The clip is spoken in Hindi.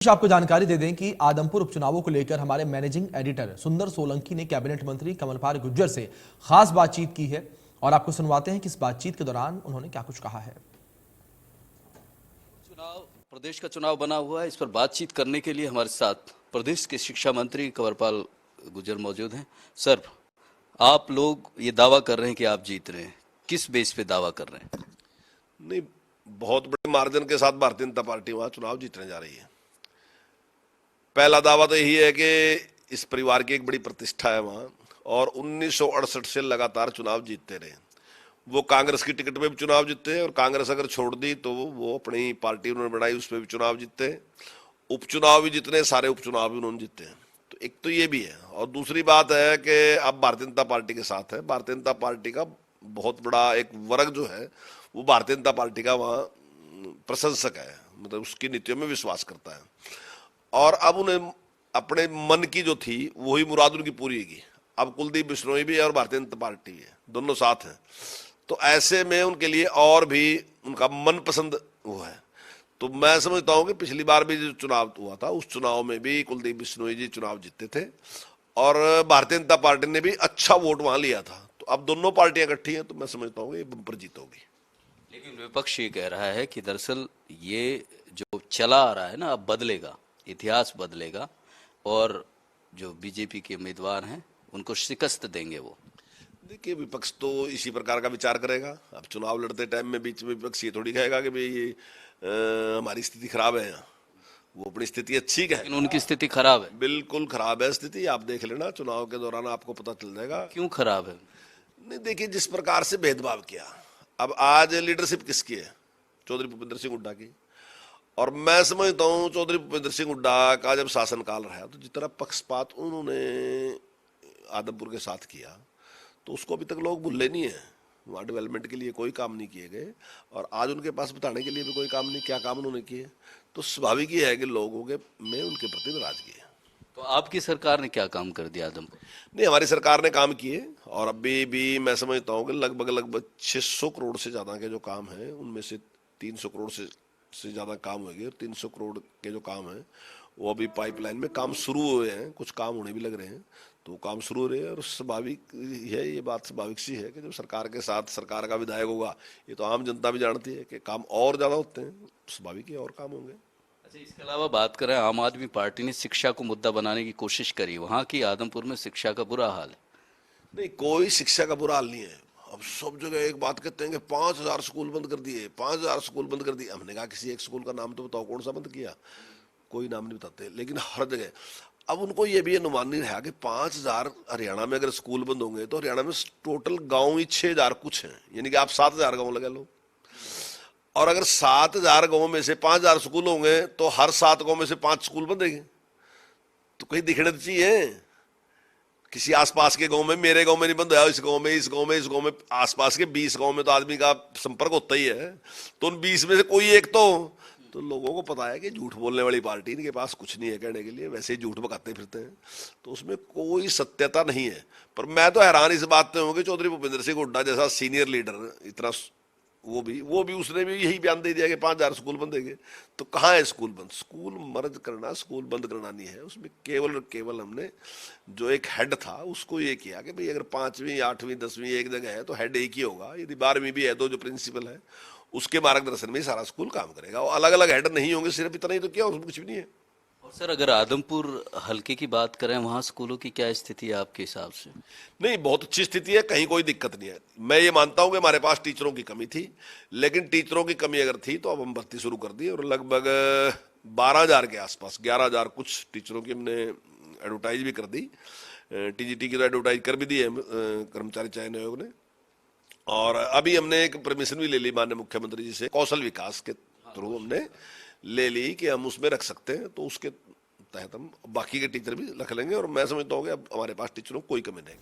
आपको जानकारी दे दें कि आदमपुर उपचुनावों को लेकर हमारे मैनेजिंग एडिटर सुंदर सोलंकी ने कैबिनेट मंत्री कमलपाल गुर्जर से खास बातचीत की है और आपको सुनवाते हैं कि इस बातचीत के दौरान उन्होंने क्या कुछ कहा है। प्रदेश का चुनाव बना हुआ है, इस पर बातचीत करने के लिए हमारे साथ प्रदेश के शिक्षा मंत्री कमलपाल गुर्जर मौजूद हैं। सर, आप लोग ये दावा कर रहे हैं कि आप जीत रहे हैं, किस बेस पे दावा कर रहे हैं? नहीं, बहुत बड़े मार्जिन के साथ भारतीय जनता पार्टी वहां चुनाव जीतने जा रही है। पहला दावा तो यही है कि इस परिवार की एक बड़ी प्रतिष्ठा है वहां, और 1968 से लगातार चुनाव जीतते रहे। वो कांग्रेस की टिकट पे भी चुनाव जीते हैं, और कांग्रेस अगर छोड़ दी तो वो अपनी पार्टी उन्होंने बनाई उस पर भी चुनाव जीतते हैं। उपचुनाव भी जितने सारे उपचुनाव भी उन्होंने जीते हैं। तो एक तो ये भी है, और दूसरी बात है कि अब भारतीय जनता पार्टी के साथ है। भारतीय जनता पार्टी का बहुत बड़ा एक वर्ग जो है वो भारतीय जनता पार्टी का वहाँ प्रशंसक है, मतलब उसकी नीतियों में विश्वास करता है। और अब उन्हें अपने मन की जो थी वही मुराद उनकी पूरी की। अब कुलदीप बिश्नोई भी है और भारतीय जनता पार्टी है, दोनों साथ हैं। तो ऐसे में उनके लिए और भी उनका मनपसंद वो है। तो मैं समझता हूँ कि पिछली बार भी जो चुनाव हुआ था उस चुनाव में भी कुलदीप बिश्नोई जी चुनाव जीते थे, और भारतीय जनता पार्टी ने भी अच्छा वोट वहां लिया था। तो अब दोनों पार्टियां इकट्ठी हैं, तो मैं समझता हूँ ये बम्पर जीत होगी। लेकिन विपक्ष ये कह रहा है कि दरअसल ये जो चला आ रहा है ना, अब बदलेगा, इतिहास बदलेगा, और जो बीजेपी के उम्मीदवार हैं उनको शिकस्त देंगे वो। देखिए, विपक्ष तो इसी प्रकार का विचार करेगा। अब चुनाव लड़ते टाइम में बीच में विपक्ष ये थोड़ी कहेगा कि भाई ये हमारी स्थिति खराब है। यहाँ वो अपनी स्थिति अच्छी है, लेकिन उनकी स्थिति खराब है। बिल्कुल खराब है स्थिति। आप देख लेना, चुनाव के दौरान आपको पता चल जाएगा। क्यों खराब है? नहीं, देखिए, जिस प्रकार से भेदभाव किया। अब आज लीडरशिप किसकी है? चौधरी भूपेंद्र सिंह हुड्डा की। और मैं समझता हूँ चौधरी भूपेंद्र सिंह हुड्डा का जब शासनकाल रहा तो जितना पक्षपात उन्होंने आदमपुर के साथ किया, तो उसको अभी तक लोग भूले नहीं है। वहाँ डेवलपमेंट के लिए कोई काम नहीं किए गए, और आज उनके पास बताने के लिए भी कोई काम नहीं, क्या काम उन्होंने किए। तो स्वाभाविक ही है कि लोगों के में उनके प्रति नाराजगी है। तो आपकी सरकार ने क्या काम कर दिया आदमपुर? नहीं, हमारी सरकार ने काम किए, और अभी भी मैं समझता हूँ कि लगभग 600 करोड़ से ज़्यादा के जो काम हैं उनमें से 300 करोड़ से ज़्यादा काम होंगे, और 300 करोड़ के जो काम हैं वो अभी पाइपलाइन में काम शुरू हुए हैं। कुछ काम होने भी लग रहे हैं, तो काम शुरू हो रहे हैं। और स्वाभाविक है, ये बात स्वाभाविक सी है कि जब सरकार के साथ सरकार का विधायक होगा, ये तो आम जनता भी जानती है कि काम और ज़्यादा होते हैं, स्वाभाविक ही और काम होंगे। अच्छा, इसके अलावा बात करें, आम आदमी पार्टी ने शिक्षा को मुद्दा बनाने की कोशिश करी। वहाँ की आदमपुर में शिक्षा का बुरा हाल है। नहीं, कोई शिक्षा का बुरा हाल नहीं है। अब सब जगह एक बात कहते हैं कि 5000 स्कूल बंद कर दिए, 5000 स्कूल बंद कर दिए। हमने कहा किसी एक स्कूल का नाम तो बताओ, कौन सा बंद किया? कोई नाम नहीं बताते, लेकिन हर जगह। अब उनको ये भी अनुमान नहीं रहा कि 5000 हरियाणा में अगर स्कूल बंद होंगे तो हरियाणा में टोटल गांव ही 6000 कुछ हैं, यानी कि आप 7000 गांव लगा लो। और अगर 7000 गांव में से 5000 स्कूल होंगे तो हर 7 गांव में से 5 स्कूल बंदेंगे। तो कहीं दिखने तो चाहिए किसी आसपास के गांव में। मेरे गांव में नहीं बंद हुआ, इस गांव में, इस गांव में, इस गांव में, आसपास के 20 गांव में तो आदमी का संपर्क होता ही है। तो उन 20 में से कोई एक तो लोगों को पता है कि झूठ बोलने वाली पार्टी, इनके पास कुछ नहीं है कहने के लिए, वैसे ही झूठ बकाते फिरते हैं। तो उसमें कोई सत्यता नहीं है। पर मैं तो हैरान इस बात पे हूँ कि चौधरी भूपेंद्र सिंह हुड्डा जैसा सीनियर लीडर, इतना वो भी उसने भी यही बयान दे दिया कि 5000 स्कूल बंदेंगे। तो कहाँ है स्कूल बंद? स्कूल मर्ज करना, स्कूल बंद करना नहीं है। उसमें केवल और केवल हमने जो एक हेड था उसको ये किया कि भाई अगर 5वीं 8वीं 10वीं एक जगह है तो हेड एक ही होगा। यदि 12वीं भी है तो जो प्रिंसिपल है उसके मार्गदर्शन में सारा स्कूल काम करेगा। वो अलग अलग हेड नहीं होंगे, सिर्फ इतना ही तो क्या, उसमें कुछ भी नहीं है। और सर, अगर आदमपुर हल्के की बात करें, वहाँ स्कूलों की क्या स्थिति है आपके हिसाब से? नहीं, बहुत अच्छी स्थिति है, कहीं कोई दिक्कत नहीं है। मैं ये मानता हूं कि हमारे पास टीचरों की कमी थी, लेकिन टीचरों की कमी अगर थी तो अब हम भर्ती शुरू कर दी, और लगभग 12000 के आसपास, 11000 कुछ टीचरों की हमने एडवर्टाइज भी कर दी। टीजीटी की तो एडवर्टाइज कर भी दी है कर्मचारी चयन आयोग ने। और अभी हमने एक परमिशन भी ले ली माननीय मुख्यमंत्री जी से, कौशल विकास के थ्रू हमने ले ली कि हम उसमें रख सकते हैं। तो उसके तहत हम बाकी के टीचर भी रख लेंगे, और मैं समझता हूँ कि अब हमारे पास टीचरों को कोई कमी नहीं।